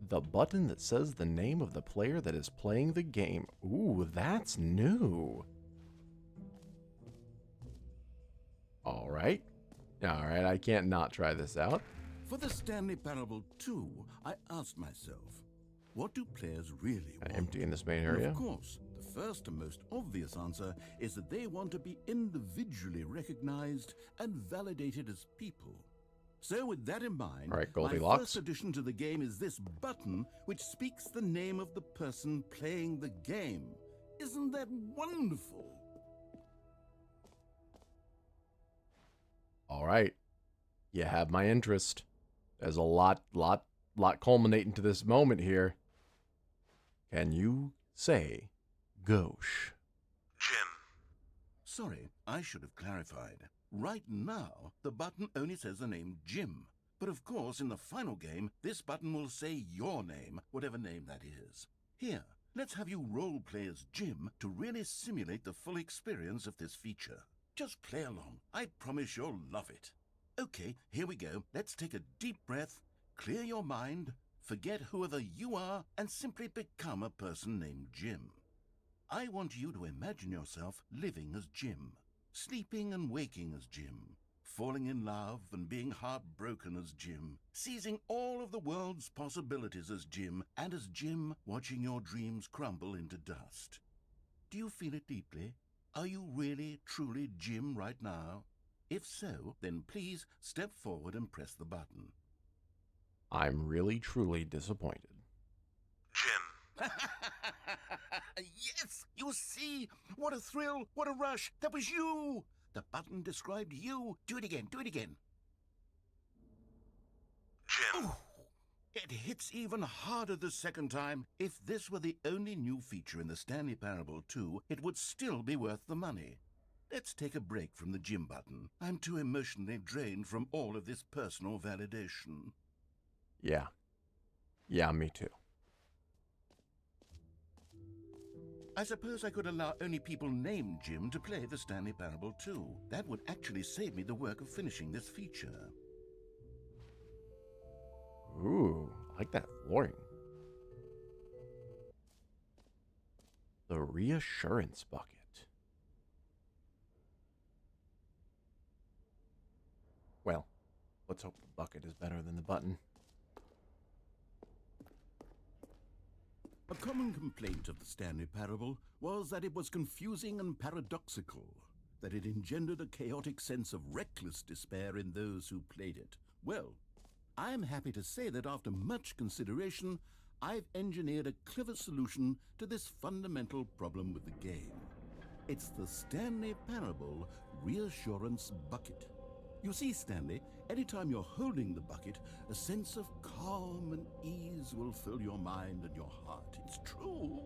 The button that says the name of the player that is playing the game. Ooh, that's new. Alright. Alright, I can't not try this out. For the Stanley Parable 2, I asked myself, what do players really want? Emptying this main And area. of course, the first and most obvious answer is that they want to be individually recognized and validated as people. So with that in mind, All right, my Goldilocks. first addition to the game is this button which speaks the name of the person playing the game. Isn't that wonderful? Alright. You have my interest. There's a lot culminating to this moment here. Can you say Ghosh? Jim. Sorry, I should have clarified. Right now, the button only says the name Jim. But of course, in the final game, this button will say your name, whatever name that is. Here, let's have you role play as Jim to really simulate the full experience of this feature. Just play along. I promise you'll love it. Okay, here we go. Let's take a deep breath, clear your mind, forget whoever you are, and simply become a person named Jim. I want you to imagine yourself living as Jim, sleeping and waking as Jim, falling in love and being heartbroken as Jim, seizing all of the world's possibilities as Jim, and as Jim watching your dreams crumble into dust. Do you feel it deeply? Are you really, truly Jim right now? If so, then please step forward and press the button. I'm really, truly disappointed. Jim. Yes, you see? What a thrill, what a rush. That was you. The button described you. Do it again, do it again. Jim. Oh, it hits even harder the second time. If this were the only new feature in the Stanley Parable 2, it would still be worth the money. Let's take a break from the Jim button. I'm too emotionally drained from all of this personal validation. Yeah. Yeah, me too. I suppose I could allow only people named Jim to play the Stanley Parable 2. That would actually save me the work of finishing this feature. Ooh, I like that flooring. The reassurance bucket. Well, let's hope the bucket is better than the button. A common complaint of the Stanley Parable was that it was confusing and paradoxical, that it engendered a chaotic sense of reckless despair in those who played it. Well, I'm happy to say that after much consideration, I've engineered a clever solution to this fundamental problem with the game. It's the Stanley Parable Reassurance Bucket. You see, Stanley, anytime you're holding the bucket, a sense of calm and ease will fill your mind and your heart. It's true.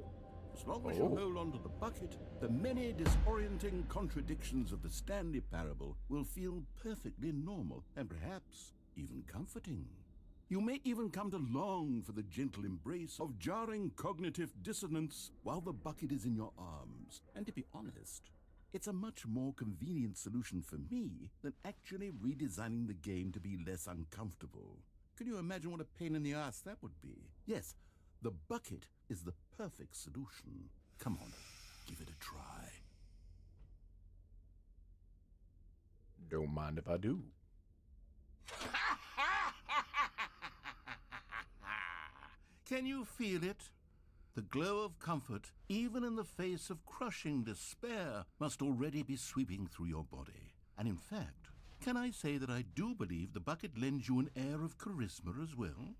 As long as you hold on to the bucket, the many disorienting contradictions of the Stanley Parable will feel perfectly normal and perhaps even comforting. You may even come to long for the gentle embrace of jarring cognitive dissonance while the bucket is in your arms. And to be honest, it's a much more convenient solution for me than actually redesigning the game to be less uncomfortable. Can you imagine what a pain in the ass that would be? Yes, the bucket is the perfect solution. Come on, give it a try. Don't mind if I do. Can you feel it? The glow of comfort, even in the face of crushing despair, must already be sweeping through your body. And in fact, can I say that I do believe the bucket lends you an air of charisma as well?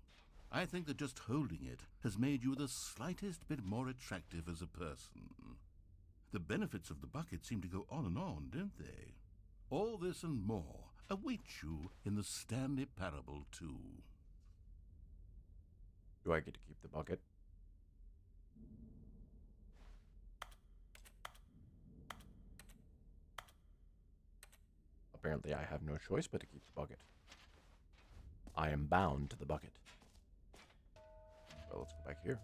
I think that just holding it has made you the slightest bit more attractive as a person. The benefits of the bucket seem to go on, don't they? All this and more await you in the Stanley Parable 2. Do I get to keep the bucket? Apparently I have no choice but to keep the bucket. I am bound to the bucket. Well, let's go back here.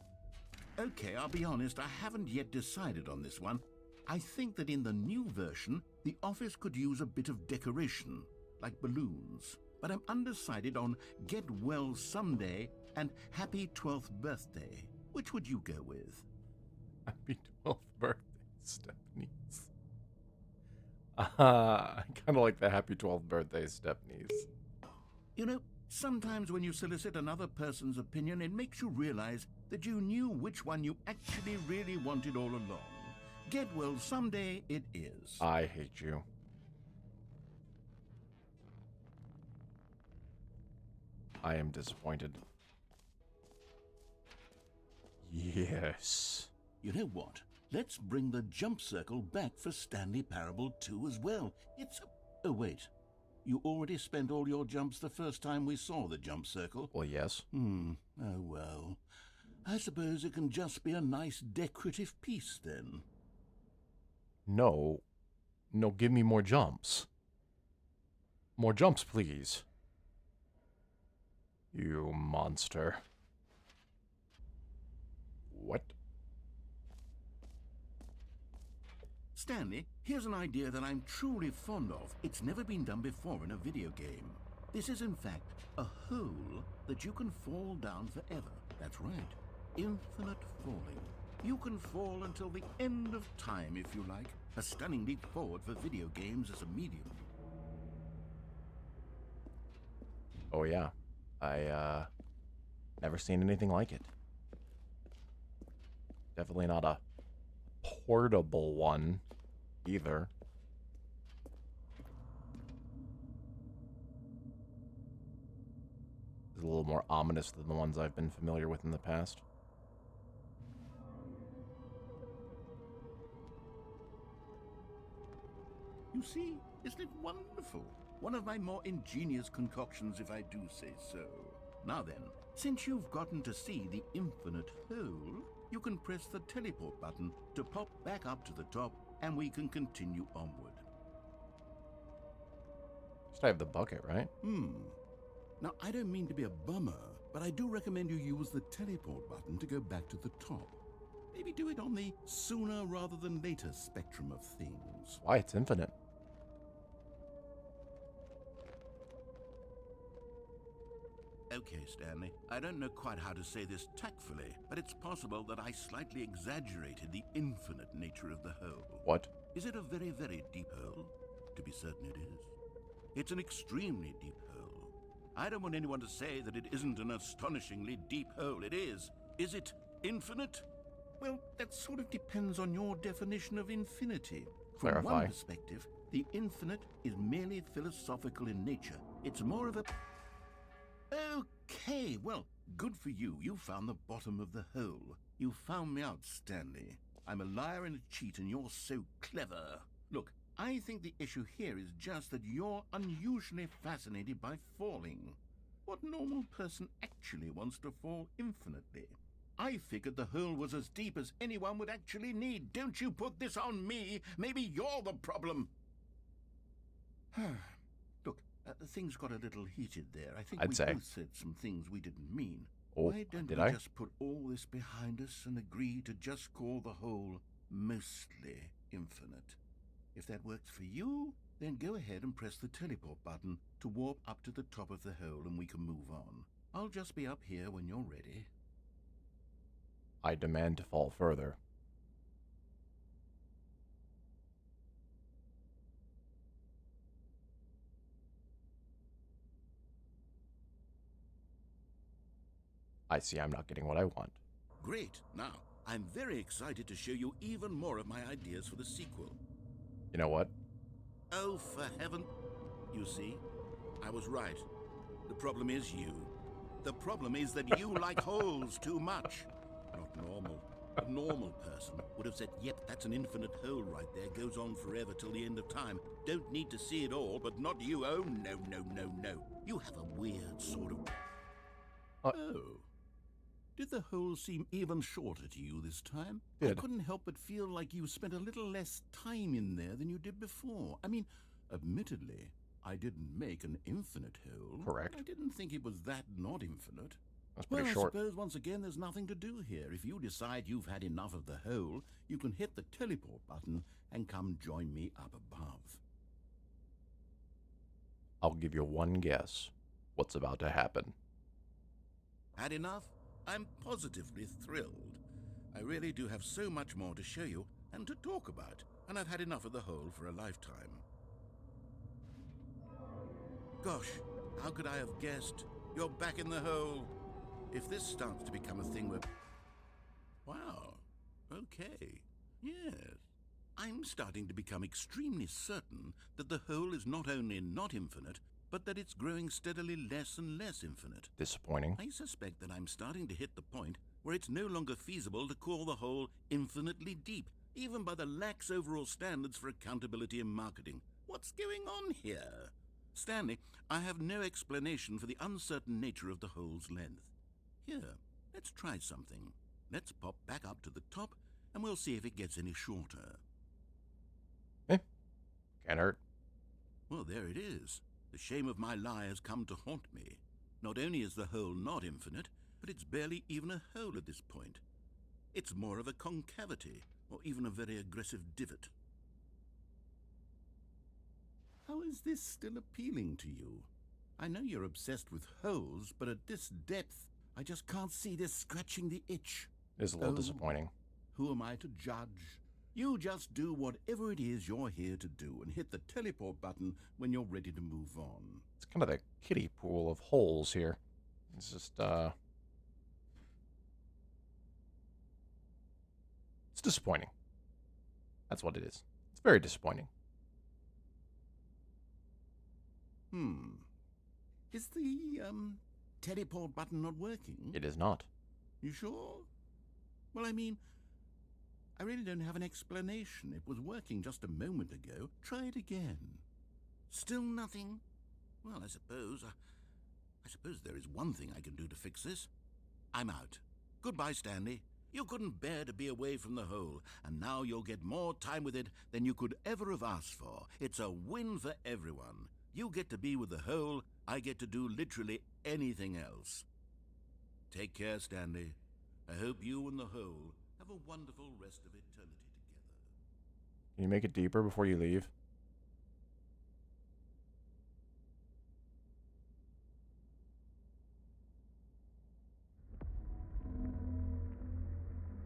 Okay, I'll be honest, I haven't yet decided on this one. I think that in the new version, the office could use a bit of decoration. like balloons, but I'm undecided on get well someday and happy 12th birthday. Which would you go with? Happy 12th birthday, Stephanie's. I kind of like the happy 12th birthday, Stephanie's. You know, sometimes when you solicit another person's opinion, it makes you realize that you knew which one you actually really wanted all along. Get well someday it is. I hate you. I am disappointed. Yes. You know what? Let's bring the jump circle back for Stanley Parable 2 as well. It's a... Oh, wait. You already spent all your jumps the first time we saw the jump circle? Well, yes. Oh, well. I suppose it can just be a nice decorative piece, then. No. No, give me more jumps. More jumps, please. You monster. What? Stanley, here's an idea that I'm truly fond of. It's never been done before in a video game. This is, in fact, a hole that you can fall down forever. That's right. Infinite falling. You can fall until the end of time, if you like. A stunning leap forward for video games as a medium. Oh, yeah. I, never seen anything like it. Definitely not a portable one, either. It's a little more ominous than the ones I've been familiar with in the past. You see, isn't it wonderful? One of my more ingenious concoctions, if I do say so. Now then, since you've gotten to see the infinite hole, you can press the teleport button to pop back up to the top, and we can continue onward. Just I have the bucket, right? Now, I don't mean to be a bummer, but I do recommend you use the teleport button to go back to the top. Maybe do it on the sooner rather than later spectrum of things. Why? It's infinite. Okay, Stanley, I don't know quite how to say this tactfully, but it's possible that I slightly exaggerated the infinite nature of the hole. What? Is it a very, very deep hole? To be certain it is. It's an extremely deep hole. I don't want anyone to say that it isn't an astonishingly deep hole. It is. Is it infinite? Well, that sort of depends on your definition of infinity. From Clarify. one perspective, the infinite is merely philosophical in nature. It's more of a... Okay, well, good for you. You found the bottom of the hole. You found me out, Stanley. I'm a liar and a cheat, and you're so clever. Look, I think the issue here is just that you're unusually fascinated by falling. What normal person actually wants to fall infinitely? I figured the hole was as deep as anyone would actually need. Don't you put this on me. Maybe you're the problem. Look, things got a little heated there. I think I'd we say. both said some things we didn't mean. Oh, Why don't did we I? just put all this behind us and agree to just call the hole mostly infinite? If that works for you, then go ahead and press the teleport button to warp up to the top of the hole and we can move on. I'll just be up here when you're ready. I demand to fall further. I see I'm not getting what I want. Great. Now, I'm very excited to show you even more of my ideas for the sequel. You know what? Oh, for heaven... You see, I was right. The problem is you. The problem is that you like holes too much. Not normal. A normal person would have said, yep, that's an infinite hole right there. Goes on forever till the end of time. Don't need to see it all, but not you. Oh, no, no, no, no. You have a weird sort of... Oh. Did the hole seem even shorter to you this time? Did. I couldn't help but feel like you spent a little less time in there than you did before. I mean, admittedly, I didn't make an infinite hole. Correct. I didn't think it was that not infinite. That's Well, pretty I short. suppose once again there's nothing to do here. If you decide you've had enough of the hole, you can hit the teleport button and come join me up above. I'll give you one guess what's about to happen. Had enough? I'm positively thrilled. I really do have so much more to show you and to talk about, and I've had enough of the hole for a lifetime. Gosh, how could I have guessed? You're back in the hole. If this starts to become a thing where... Wow. Okay. Yes. I'm starting to become extremely certain that the hole is not only not infinite, but that it's growing steadily less and less infinite. Disappointing. I suspect that I'm starting to hit the point where it's no longer feasible to call the hole infinitely deep, even by the lax overall standards for accountability in marketing. What's going on here? Stanley, I have no explanation for the uncertain nature of the hole's length. Here, let's try something. Let's pop back up to the top, and we'll see if it gets any shorter. Can't hurt. Well, there it is. The shame of my lie has come to haunt me. Not only is the hole not infinite, but it's barely even a hole at this point. It's more of a concavity, or even a very aggressive divot. How is this still appealing to you? I know you're obsessed with holes, but at this depth, I just can't see this scratching the itch. It's a little Oh. disappointing. Who am I to judge? You just do whatever it is you're here to do and hit the teleport button when you're ready to move on. It's kind of the kiddie pool of holes here. It's just, it's disappointing. That's what it is. It's very disappointing. Is the, teleport button not working? It is not. You sure? Well, I mean, I really don't have an explanation. It was working just a moment ago. Try it again. Still nothing? Well, I suppose there is one thing I can do to fix this. I'm out. Goodbye, Stanley. You couldn't bear to be away from the hole, and now you'll get more time with it than you could ever have asked for. It's a win for everyone. You get to be with the hole, I get to do literally anything else. Take care, Stanley. I hope you and the hole have a wonderful rest of eternity together. Can you make it deeper before you leave?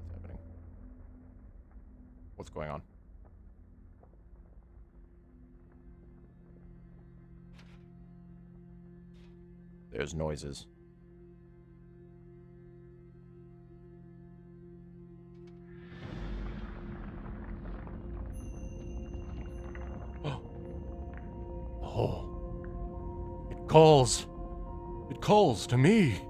What's happening? What's going on? There's noises. Oh. It calls. It calls to me.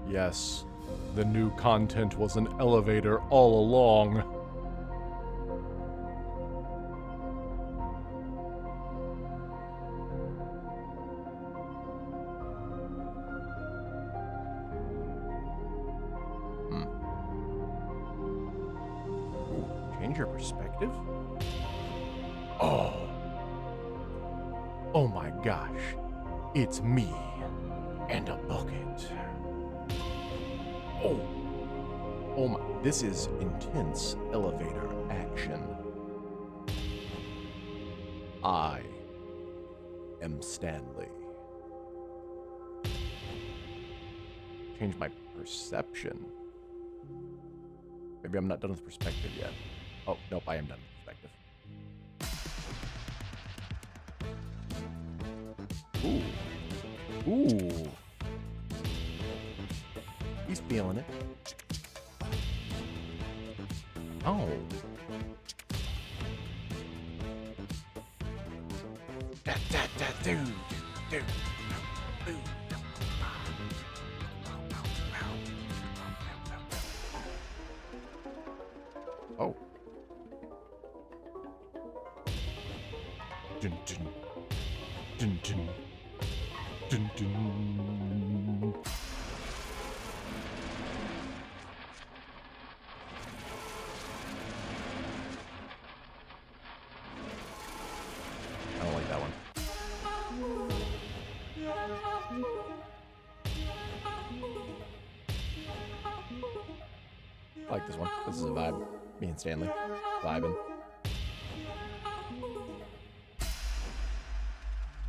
Yes, the new content was an elevator all along. Change your perspective? Oh. Oh my gosh. It's me and a bucket. Oh. Oh my. This is intense elevator action. I am Stanley. Change my perception. Maybe I'm not done with perspective yet. Oh, nope, I am done with perspective. Ooh. Ooh. He's feeling it. Oh. Dude. Oh. Dun dun. Dun dun. Dun dun. I don't like that one. I like this one. This is a vibe. Me and Stanley vibing.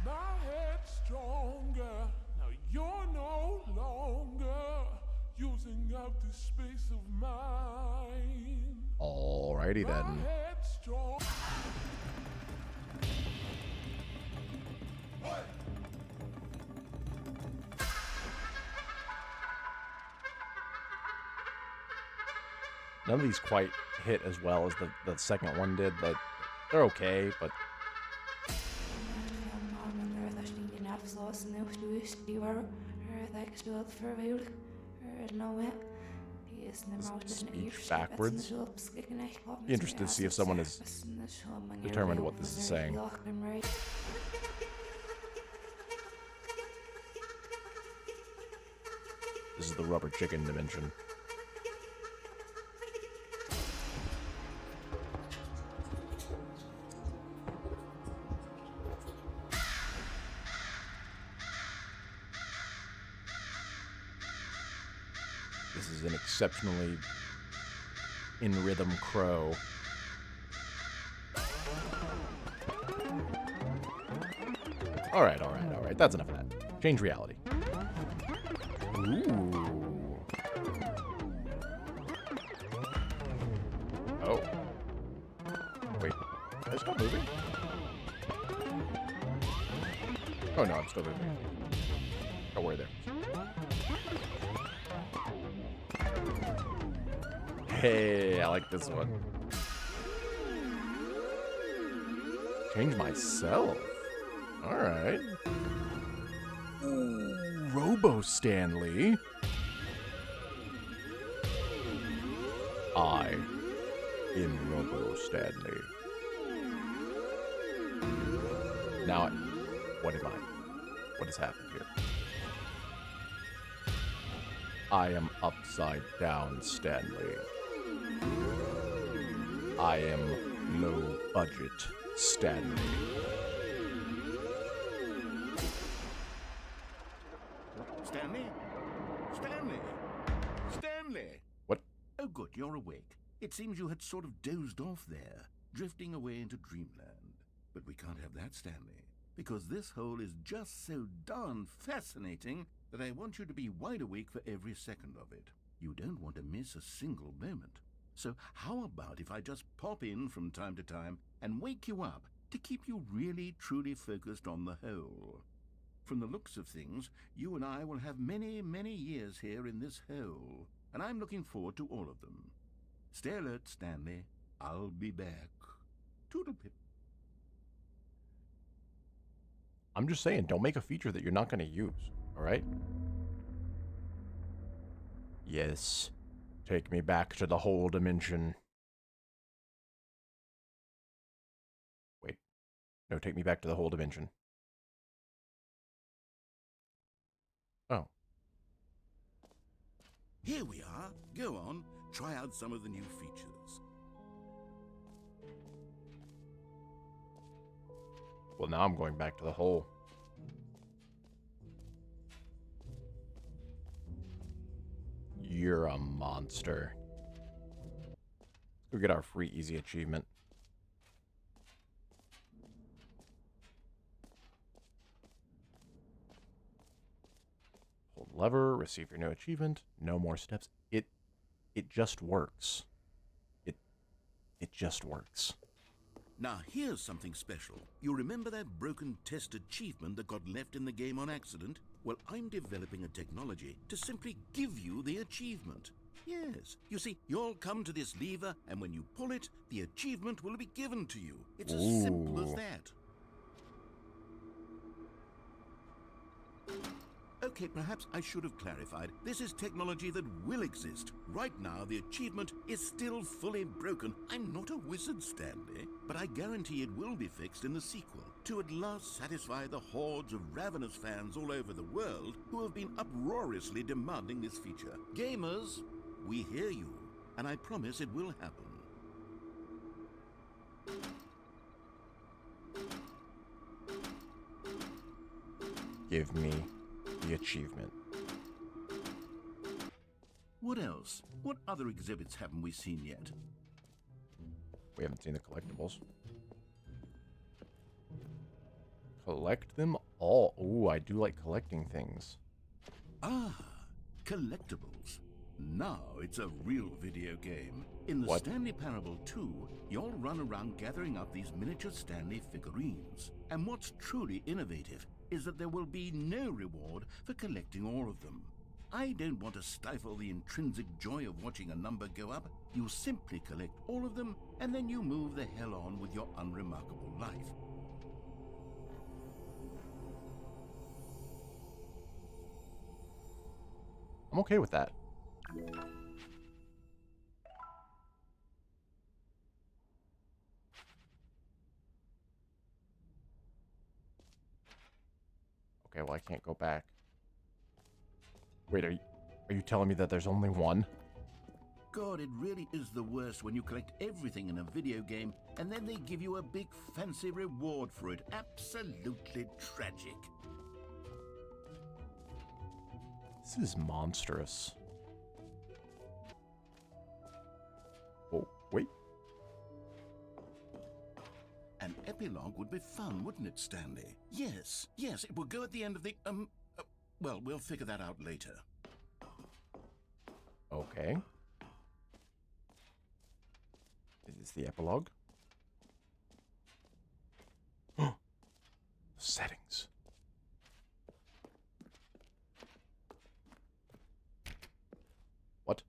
My head's stronger. Now you're no longer using up the space of mine. Alrighty My then. head's strong. None of these quite hit as well as the second one did. But they're okay, but speech backwards. Be interested to see if someone has determined what this is saying. This is the rubber chicken dimension. This is an exceptionally in rhythm crow. Alright. That's enough of that. Change reality. Ooh. Oh. Wait. Is it still moving? Oh no, I'm still moving. Don't worry there. Hey, I like this one. Change myself. Alright. Ooh, Robo Stanley. I am Robo Stanley. Now, what am I? What has happened here? I am upside down Stanley. I am low budget Stanley. Stanley? Stanley? Stanley? What? Oh, good, you're awake. It seems you had sort of dozed off there, drifting away into dreamland. But we can't have that, Stanley, because this hole is just so darn fascinating that I want you to be wide awake for every second of it. You don't want to miss a single moment. So how about if I just pop in from time to time and wake you up to keep you really, truly focused on the hole? From the looks of things, you and I will have many, many years here in this hole, and I'm looking forward to all of them. Stay alert, Stanley. I'll be back. Toodle-pip. I'm just saying, don't make a feature that you're not going to use, alright? Yes. Take me back to the whole dimension. Wait. No, take me back to the whole dimension. Oh. Here we are. Go on. Try out some of the new features. Well, now I'm going back to the hole. You're a monster. Let's go get our free easy achievement. Hold lever, receive your new achievement. No more steps. It just works. It just works. Now, here's something special. You remember that broken test achievement that got left in the game on accident? Well, I'm developing a technology to simply give you the achievement. Yes. You see, you'll come to this lever, and when you pull it, the achievement will be given to you. It's as simple as Ooh. that. Okay, perhaps I should have clarified. This is technology that will exist. Right now, the achievement is still fully broken. I'm not a wizard, Stanley, but I guarantee it will be fixed in the sequel to at last satisfy the hordes of ravenous fans all over the world who have been uproariously demanding this feature. Gamers, we hear you, and I promise it will happen. Give me the achievement. What else? What other exhibits haven't we seen yet? We haven't seen the collectibles. Collect them all. Ooh, I do like collecting things. Ah, collectibles. Now it's a real video game. In the What? Stanley Parable 2, you'll run around gathering up these miniature Stanley figurines. And what's truly innovative is that there will be no reward for collecting all of them. I don't want to stifle the intrinsic joy of watching a number go up. You simply collect all of them, and then you move the hell on with your unremarkable life. I'm okay with that. Okay, well, I can't go back. Wait, are you telling me that there's only one? God, it really is the worst when you collect everything in a video game and then they give you a big fancy reward for it. Absolutely tragic. This is monstrous. Oh, wait. An epilogue would be fun, wouldn't it, Stanley? Yes, it would go at the end of the, well, we'll figure that out later. Okay. Is this the epilogue? Settings. What?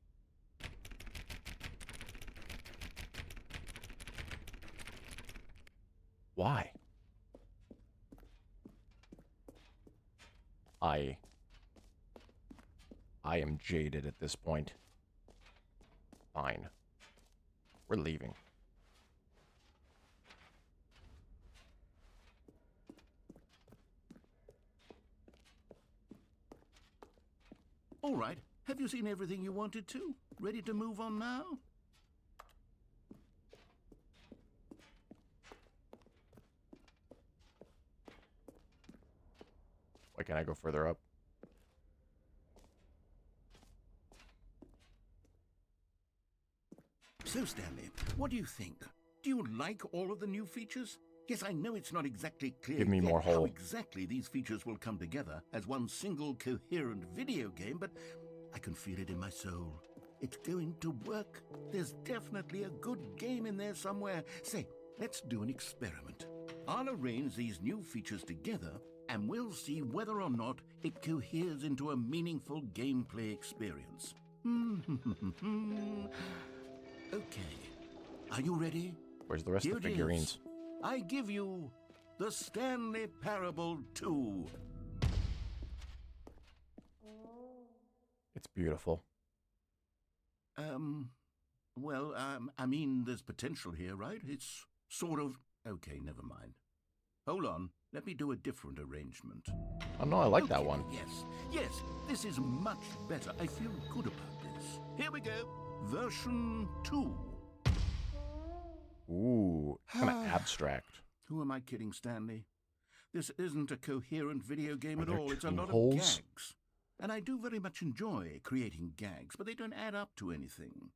Why? I am jaded at this point. Fine. We're leaving. All right, have you seen everything you wanted to? Ready to move on now? Why can't I go further up? So, Stanley, what do you think? Do you like all of the new features? Yes, I know it's not exactly clear Give me yet more how whole. exactly these features will come together as one single coherent video game, but I can feel it in my soul. It's going to work. There's definitely a good game in there somewhere. Say, let's do an experiment. I'll arrange these new features together, and we'll see whether or not it coheres into a meaningful gameplay experience. Okay. Are you ready? Where's the rest Here of the it is. figurines? I give you the Stanley Parable 2. It's beautiful. Well, I mean, there's potential here, right? It's sort of... Okay, never mind. Hold on. Let me do a different arrangement. Oh no, I like that Okay, one. Yes, this is much better. I feel good about this. Here we go. Version 2. Ooh, kind of abstract. Who am I kidding, Stanley? This isn't a coherent video game Are at there all. It's a tool lot holes? of gags. And I do very much enjoy creating gags, but they don't add up to anything.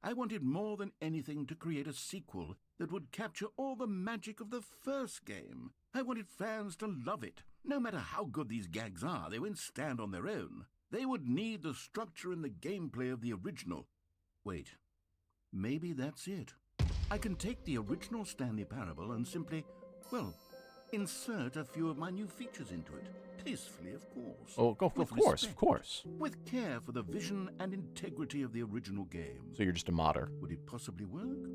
I wanted more than anything to create a sequel that would capture all the magic of the first game. I wanted fans to love it. No matter how good these gags are, they won't stand on their own. They would need the structure and the gameplay of the original. Wait, maybe that's it. I can take the original Stanley Parable and simply, well, insert a few of my new features into it. Tastefully, of course. Oh, of With course, of respect. course. With care for the vision and integrity of the original game. So you're just a modder. Would it possibly work?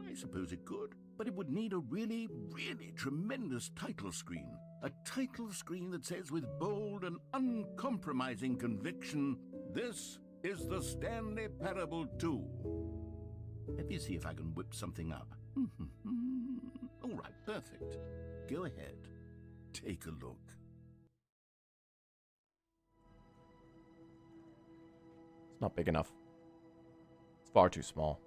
I suppose it could. But it would need a really, really tremendous title screen. A title screen that says with bold and uncompromising conviction, "This is the Stanley Parable 2. Let me see if I can whip something up. All right, perfect. Go ahead. Take a look. It's not big enough. It's far too small.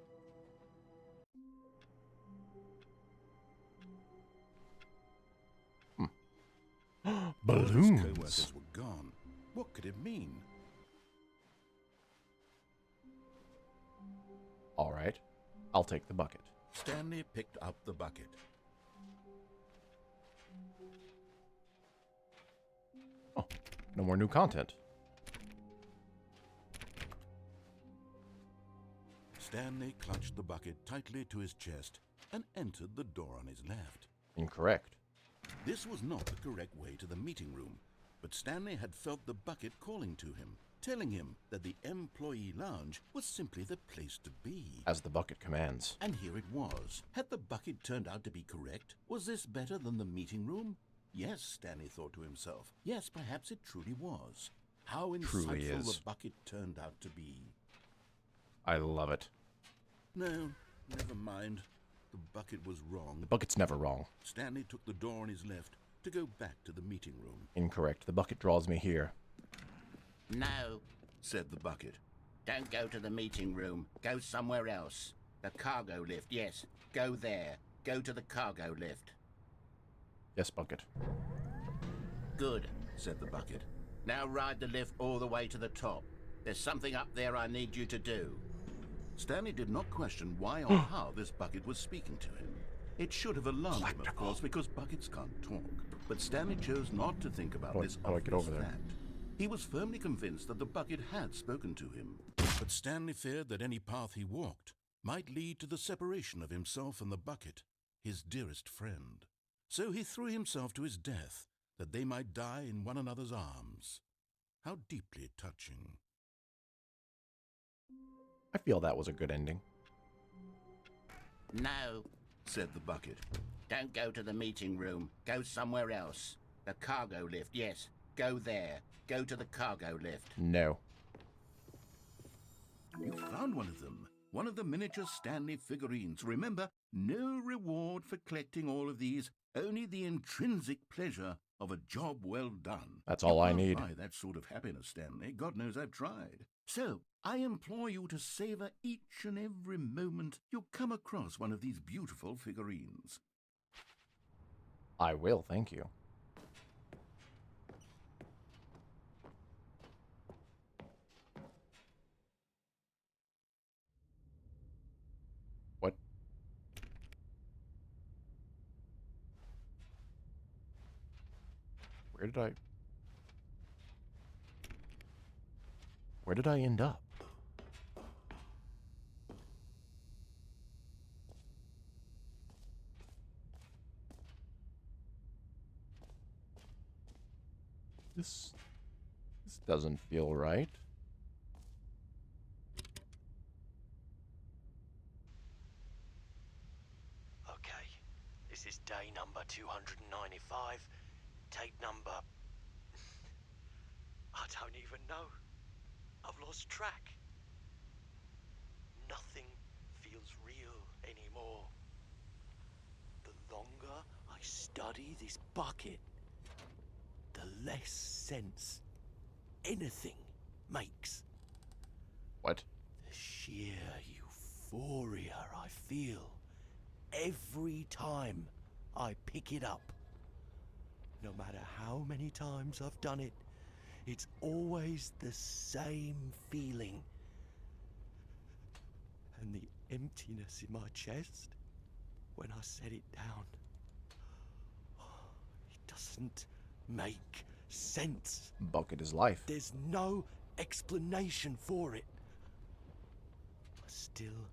Balloons. His co-workers were gone. What could it mean? All right. I'll take the bucket. Stanley picked up the bucket. Oh, no more new content. Stanley clutched the bucket tightly to his chest and entered the door on his left. Incorrect. This was not the correct way to the meeting room, but Stanley had felt the bucket calling to him, telling him that the employee lounge was simply the place to be. As the bucket commands. And here it was. Had the bucket turned out to be correct? Was this better than the meeting room? Yes, Stanley thought to himself. Yes, perhaps it truly was. How Truly insightful is. the bucket turned out to be. I love it. No, never mind. The bucket was wrong. The bucket's never wrong. Stanley took the door on his left to go back to the meeting room. Incorrect. The bucket draws me here. No, Said the bucket. don't go to the meeting room. Go somewhere else. The cargo lift, yes. Go there. Go to the cargo lift. Yes, bucket. Good. Said the bucket. Now ride the lift all the way to the top. There's something up there I need you to do. Stanley did not question why or how this bucket was speaking to him. It should have alarmed him, of course, because buckets can't talk. But Stanley chose not to think about this how do I get obvious over there? fact. He was firmly convinced that the bucket had spoken to him. But Stanley feared that any path he walked might lead to the separation of himself and the bucket, his dearest friend. So he threw himself to his death, that they might die in one another's arms. How deeply touching. I feel that was a good ending. No, Said the bucket. don't go to the meeting room. Go somewhere else. The cargo lift, yes. Go there. Go to the cargo lift. No. You found one of them. One of the miniature Stanley figurines. Remember, no reward for collecting all of these, only the intrinsic pleasure of a job well done. That's all I You can't need. buy that sort of happiness, Stanley. God knows I've tried. So, I implore you to savor each and every moment you come across one of these beautiful figurines. I will, thank you. What? Where did I end up? This doesn't feel right. Okay, this is day number 295. Tape number... I don't even know. I've lost track. Nothing feels real anymore. The longer I study this bucket, the less sense anything makes. What? The sheer euphoria I feel every time I pick it up. No matter how many times I've done it, it's always the same feeling. And the emptiness in my chest when I set it down. It doesn't make sense. Bucket is life. There's no explanation for it. I still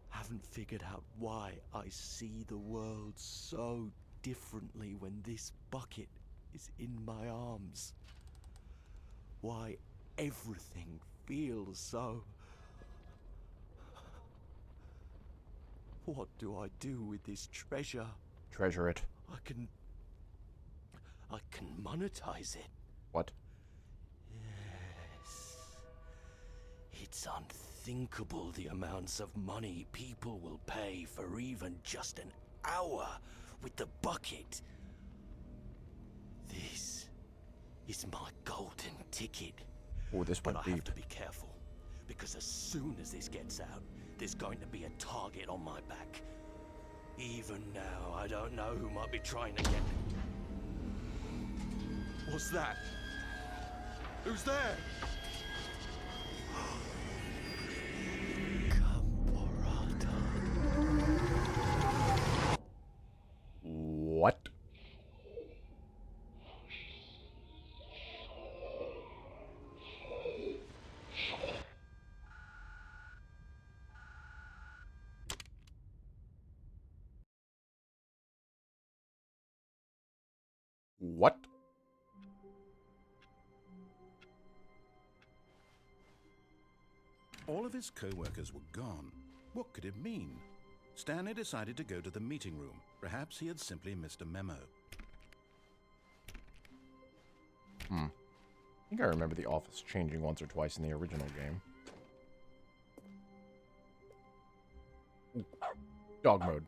haven't figured out why I see the world so differently when this bucket is in my arms. Why everything feels so... What do I do with this treasure? Treasure it. I can monetize it. What? Yes. It's unthinkable the amounts of money people will pay for even just an hour with the bucket. This is my golden ticket. Oh, this But went I have deep. to be careful, because as soon as this gets out, there's going to be a target on my back. Even now, I don't know who might be trying to get me. What's that? Who's there? Camporata. What? All of his co-workers were gone. What could it mean? Stanley decided to go to the meeting room. Perhaps he had simply missed a memo. I think I remember the office changing once or twice in the original game. Ooh. Dog mode.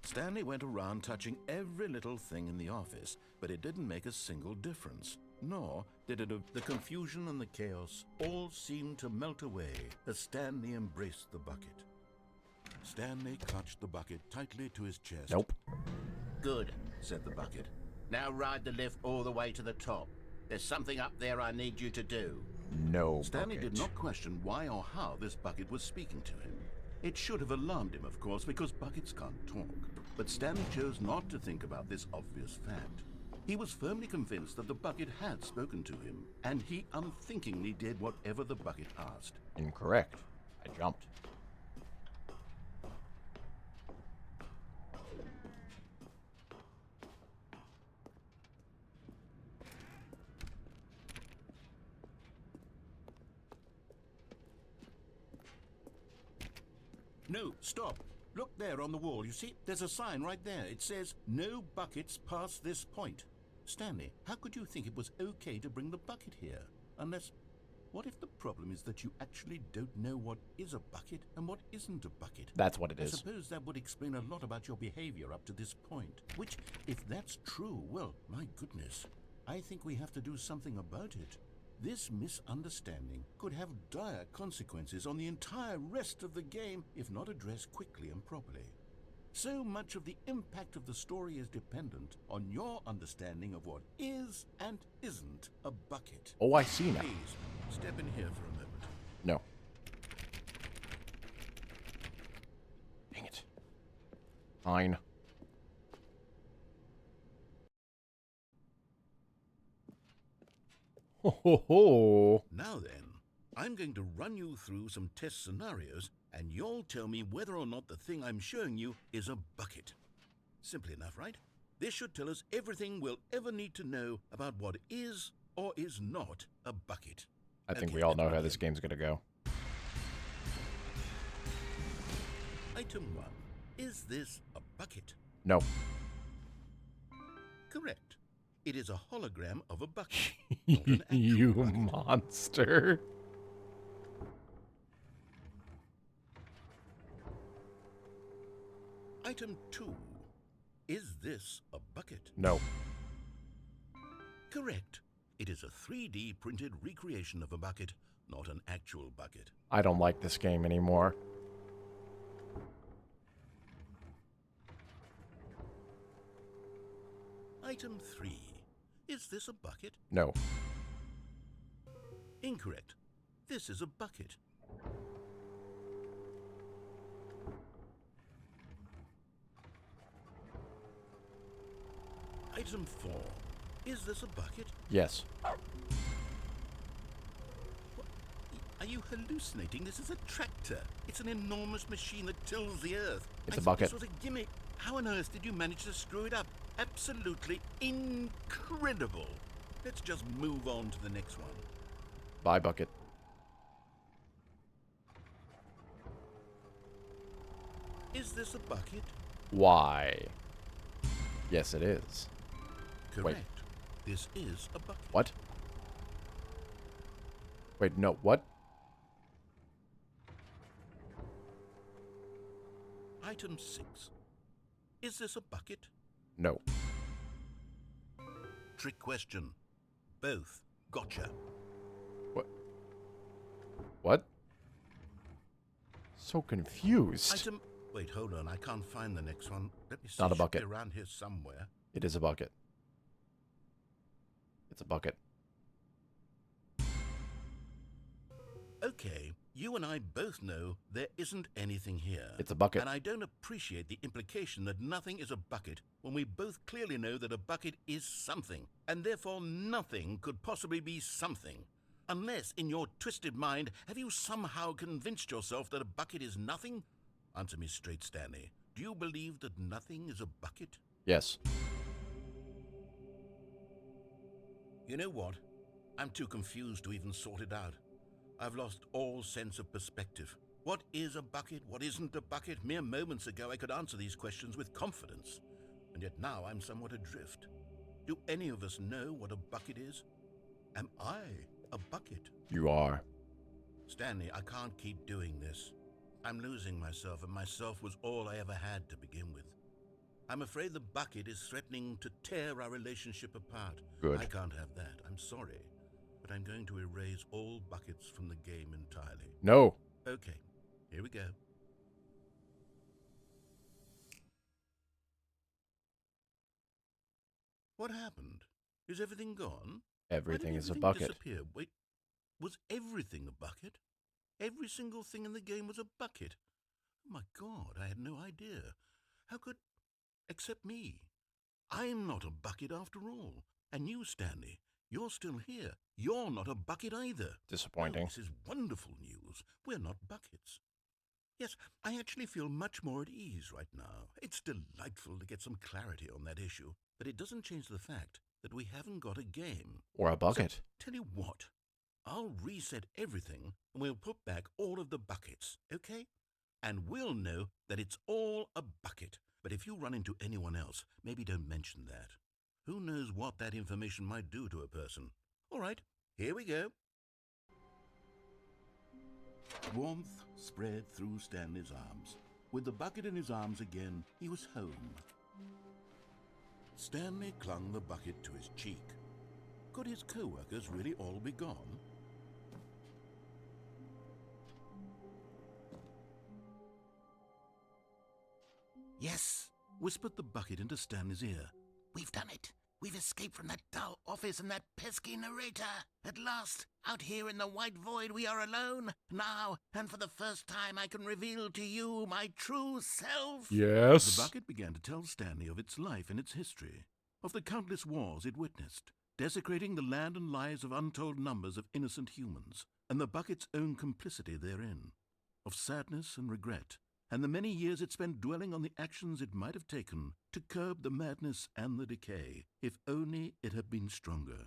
Stanley went around touching every little thing in the office, but it didn't make a single difference. Nor did it. The confusion and the chaos all seemed to melt away as Stanley embraced the bucket. Stanley clutched the bucket tightly to his chest. Nope. Good, said the bucket. Now ride the lift all the way to the top. There's something up there I need you to do. No Stanley bucket. did not question why or how this bucket was speaking to him. It should have alarmed him, of course, because buckets can't talk. But Stanley chose not to think about this obvious fact. He was firmly convinced that the bucket had spoken to him, and he unthinkingly did whatever the bucket asked. Incorrect. I jumped. No, stop. Look there on the wall. You see, there's a sign right there. It says, "No buckets past this point." Stanley, how could you think it was okay to bring the bucket here? Unless, what if the problem is that you actually don't know what is a bucket and what isn't a bucket? That's what it I is. suppose that would explain a lot about your behavior up to this point. Which, if that's true, well, my goodness, I think we have to do something about it. This misunderstanding could have dire consequences on the entire rest of the game if not addressed quickly and properly. So much of the impact of the story is dependent on your understanding of what is and isn't a bucket. Oh, I see now. Please, step in here for a moment. No. Dang it. Fine. Ho ho ho. Now then, I'm going to run you through some test scenarios, and you'll tell me whether or not the thing I'm showing you is a bucket. Simple enough, right? This should tell us everything we'll ever need to know about what is or is not a bucket. I think Okay, we all let's know how begin. this game's gonna go. Item 1. Is this a bucket? No. Correct. It is a hologram of a bucket. Not an actual You bucket. monster. Item 2. Is this a bucket? No. Correct. It is a 3D printed recreation of a bucket, not an actual bucket. I don't like this game anymore. Item 3. Is this a bucket? No. Incorrect. This is a bucket. Item 4. Is this a bucket? Yes. Are you hallucinating? This is a tractor. It's an enormous machine that tills the earth. It's I a thought bucket. This was a gimmick. How on earth did you manage to screw it up? Absolutely incredible. Let's just move on to the next one. Bye, bucket. Is this a bucket? Why? Yes, it is. Correct. This is a bucket. What? Wait, no, what? Item 6. Is this a bucket? No. Trick question. Both. Gotcha. What? What? So confused. Item... Wait, hold on. I can't find the next one. Let me see. Not a It should be bucket. around here somewhere. It is a bucket. It's a bucket. Okay, you and I both know there isn't anything here. It's a bucket. And I don't appreciate the implication that nothing is a bucket when we both clearly know that a bucket is something, and therefore nothing could possibly be something. Unless, in your twisted mind, have you somehow convinced yourself that a bucket is nothing? Answer me straight, Stanley. Do you believe that nothing is a bucket? Yes. You know what? I'm too confused to even sort it out. I've lost all sense of perspective. What is a bucket? What isn't a bucket? Mere moments ago I could answer these questions with confidence. And yet now I'm somewhat adrift. Do any of us know what a bucket is? Am I a bucket? You are. Stanley, I can't keep doing this. I'm losing myself, and myself was all I ever had to begin with. I'm afraid the bucket is threatening to tear our relationship apart. Good. I can't have that. I'm sorry. But I'm going to erase all buckets from the game entirely. No. Okay, here we go. What happened? Is everything gone? Everything Why did is a everything bucket. disappear? Wait, was everything a bucket? Every single thing in the game was a bucket. Oh my God, I had no idea. How could... except me. I'm not a bucket after all. And you, Stanley, you're still here. You're not a bucket either. Disappointing. Oh, this is wonderful news. We're not buckets. Yes, I actually feel much more at ease right now. It's delightful to get some clarity on that issue, but it doesn't change the fact that we haven't got a game. Or a bucket. So, tell you what, I'll reset everything and we'll put back all of the buckets, okay? And we'll know that it's all a bucket. But if you run into anyone else, maybe don't mention that. Who knows what that information might do to a person? All right, here we go. Warmth spread through Stanley's arms. With the bucket in his arms again, he was home. Stanley clung the bucket to his cheek. Could his co-workers really all be gone? Yes, whispered the bucket into Stanley's ear. We've done it. We've escaped from that dull office and that pesky narrator. At last, out here in the white void, we are alone. Now, and for the first time, I can reveal to you my true self. Yes. The bucket began to tell Stanley of its life and its history, of the countless wars it witnessed, desecrating the land and lives of untold numbers of innocent humans, and the bucket's own complicity therein, of sadness and regret, and the many years it spent dwelling on the actions it might have taken to curb the madness and the decay, if only it had been stronger,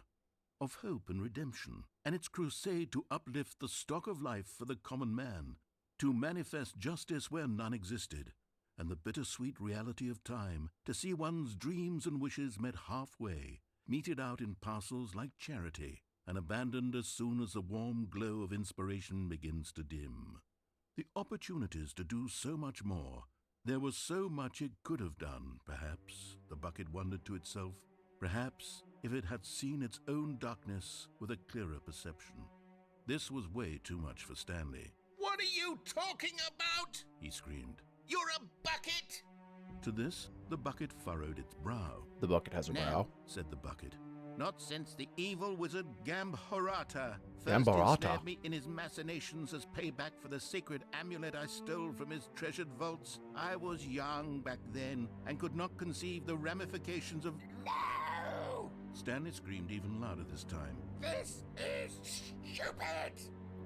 of hope and redemption, and its crusade to uplift the stock of life for the common man, to manifest justice where none existed, and the bittersweet reality of time, to see one's dreams and wishes met halfway, meted out in parcels like charity, and abandoned as soon as the warm glow of inspiration begins to dim. The opportunities to do so much more. There was so much it could have done, perhaps, the bucket wondered to itself. Perhaps, if it had seen its own darkness with a clearer perception. This was way too much for Stanley. What are you talking about? He screamed. You're a bucket! To this, the bucket furrowed its brow. The bucket has a No. brow. Said the bucket. Not since the evil wizard Gambharata first Gambharata? ensnared me in his machinations as payback for the sacred amulet I stole from his treasured vaults. I was young back then and could not conceive the ramifications of... No! Stanley screamed even louder this time. This is stupid!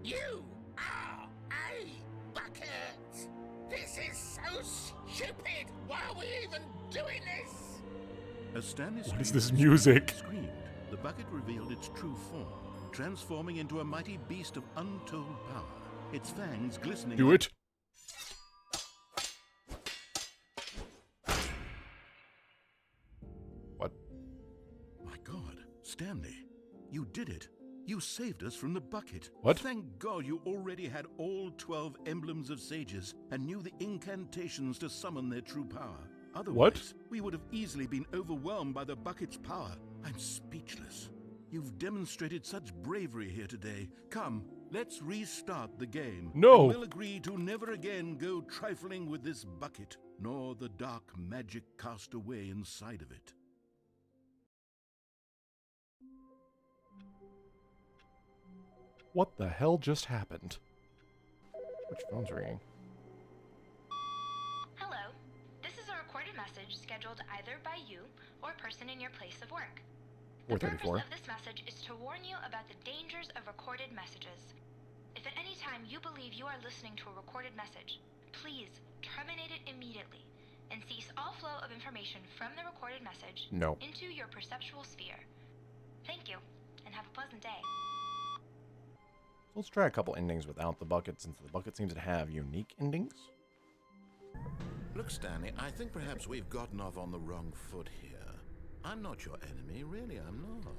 You are a bucket! This is so stupid! Why are we even doing this? As Stanley What is screamed this and music? screamed, the bucket revealed its true form, transforming into a mighty beast of untold power, its fangs glistening. Do like- it. What? My God, Stanley, you did it. You saved us from the bucket. What? Thank God you already had all 12 emblems of sages and knew the incantations to summon their true power. Otherwise, we would have easily been overwhelmed by the bucket's power. I'm speechless. You've demonstrated such bravery here today. Come, let's restart the game. No. And we'll agree to never again go trifling with this bucket, nor the dark magic cast away inside of it. What the hell just happened? Which phone's ringing? Hello. This is a recorded message scheduled either by you or a person in your place of work. The purpose 434. of this message is to warn you about the dangers of recorded messages. If at any time you believe you are listening to a recorded message, please terminate it immediately and cease all flow of information from the recorded message No. into your perceptual sphere. Thank you, and have a pleasant day. Let's try a couple endings without the bucket, since the bucket seems to have unique endings. Look, Stanley, I think perhaps we've gotten off on the wrong foot here. I'm not your enemy, really, I'm not.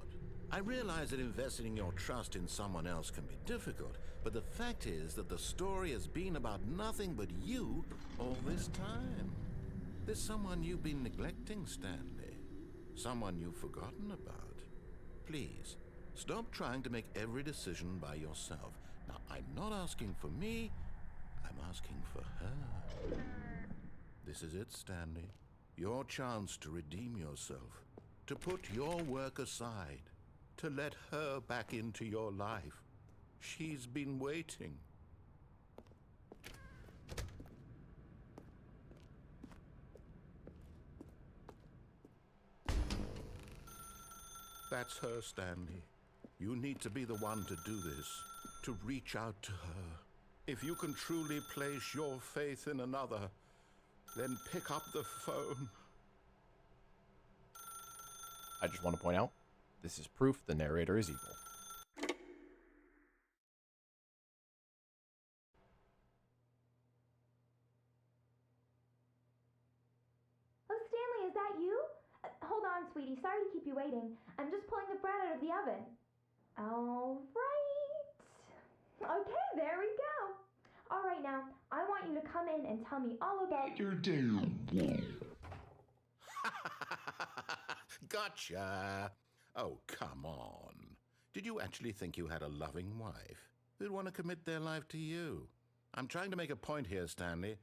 I realize that investing your trust in someone else can be difficult, but the fact is that the story has been about nothing but you all this time. There's someone you've been neglecting, Stanley. Someone you've forgotten about. Please, stop trying to make every decision by yourself. Now, I'm not asking for me, I'm asking for her. This is it, Stanley. Your chance to redeem yourself, to put your work aside, to let her back into your life. She's been waiting. That's her, Stanley. You need to be the one to do this, to reach out to her. If you can truly place your faith in another, then pick up the phone. I just want to point out, this is proof the narrator is evil. Oh, Stanley, is that you? Hold on, sweetie. Sorry to keep you waiting. I'm just pulling the bread out of the oven. All right. Okay, there we go. All right, now, I want you to come in and tell me all about your day. Gotcha. Oh, come on. Did you actually think you had a loving wife who'd want to commit their life to you? I'm trying to make a point here, Stanley.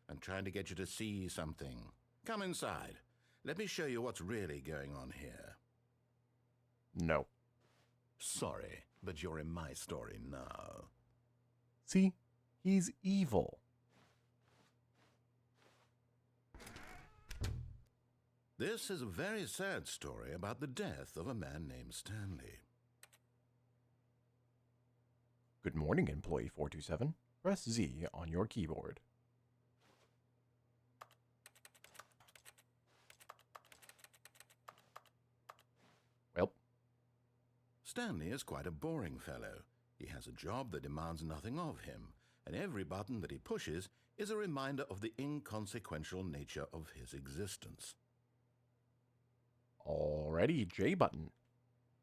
I'm trying to get you to see something. Come inside. Let me show you what's really going on here. No. Sorry, but you're in my story now. See? He's evil. This is a very sad story about the death of a man named Stanley. Good morning, employee 427. Press Z on your keyboard. Well, Stanley is quite a boring fellow. He has a job that demands nothing of him, and every button that he pushes is a reminder of the inconsequential nature of his existence. already J button.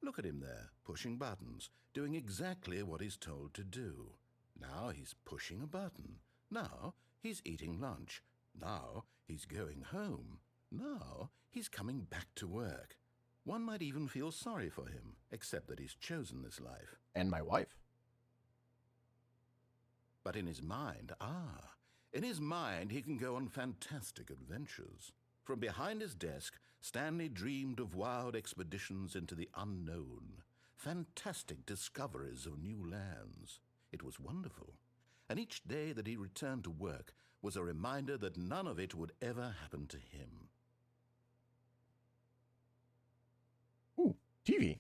Look at him there, pushing buttons, doing exactly what he's told to do. Now he's pushing a button. Now he's eating lunch. Now he's going home. Now he's coming back to work. One might even feel sorry for him, except that he's chosen this life. And my wife. But in his mind, in his mind he can go on fantastic adventures. From behind his desk, Stanley dreamed of wild expeditions into the unknown, fantastic discoveries of new lands. It was wonderful, and each day that he returned to work was a reminder that none of it would ever happen to him. Ooh, TV.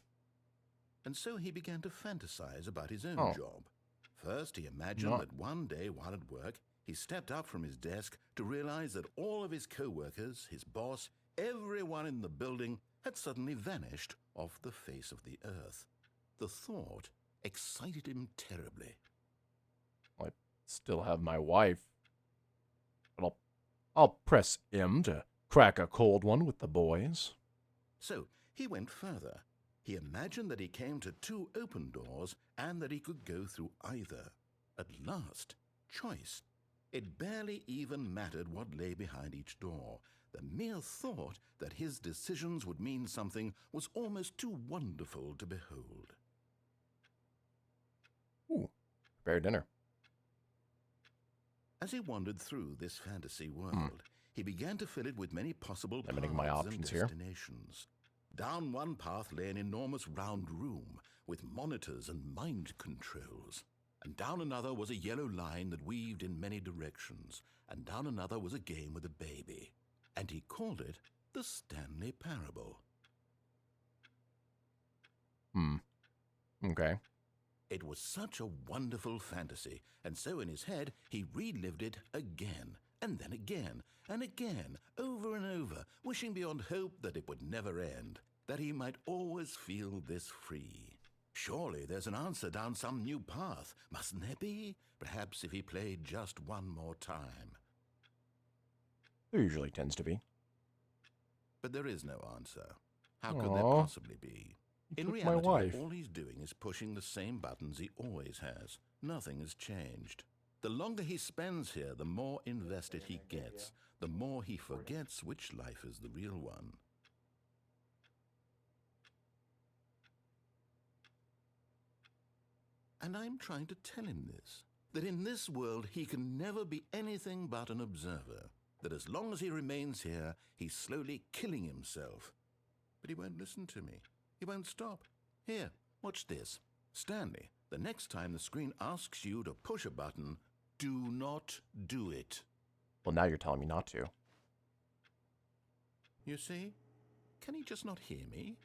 And so he began to fantasize about his own Oh. job. First, he imagined Not- that one day while at work, he stepped up from his desk to realize that all of his co-workers, his boss, everyone in the building had suddenly vanished off the face of the earth. The thought excited him terribly. I still have my wife. But I'll press M to crack a cold one with the boys. So he went further. He imagined that he came to two open doors and that he could go through either. At last, choice. It barely even mattered what lay behind each door. The mere thought that his decisions would mean something was almost too wonderful to behold. Ooh, prepare dinner. As he wandered through this fantasy world, he began to fill it with many possible Limiting my paths options and here. destinations. Down one path lay an enormous round room with monitors and mind controls. And down another was a yellow line that weaved in many directions. And down another was a game with a baby. And he called it the Stanley Parable. Okay. It was such a wonderful fantasy, and so in his head he relived it again and then again, and again, over and over, wishing beyond hope that it would never end, that he might always feel this free. Surely there's an answer down some new path, mustn't there be? Perhaps if he played just one more time. There usually tends to be. But there is no answer. How could there Aw. possibly be? You In took my reality, wife. all he's doing is pushing the same buttons he always has. Nothing has changed. The longer he spends here, the more invested he gets, the more he forgets which life is the real one. And I'm trying to tell him this, that in this world he can never be anything but an observer, that as long as he remains here, he's slowly killing himself. But he won't listen to me. He won't stop. Here, watch this. Stanley, the next time the screen asks you to push a button, do not do it. Well, now you're telling me not to. You see? Can he just not hear me?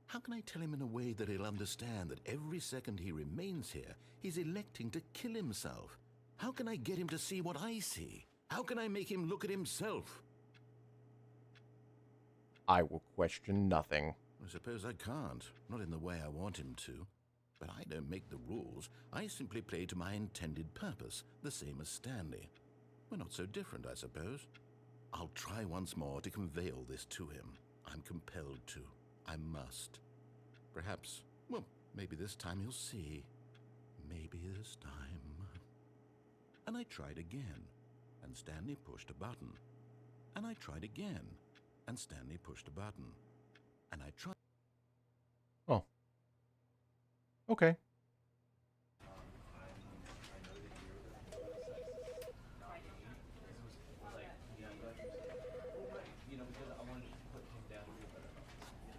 How can I tell him in a way that he'll understand that every second he remains here, he's electing to kill himself? How can I get him to see what I see? How can I make him look at himself? I will question nothing. I suppose I can't, not in the way I want him to. But I don't make the rules. I simply play to my intended purpose, the same as Stanley. We're not so different, I suppose. I'll try once more to convey all this to him. I'm compelled to. I must. Perhaps, well, maybe this time he'll see. Maybe this time. And I tried again, and Stanley pushed a button. And I tried again, and Stanley pushed a button. And I tried. Oh. Okay.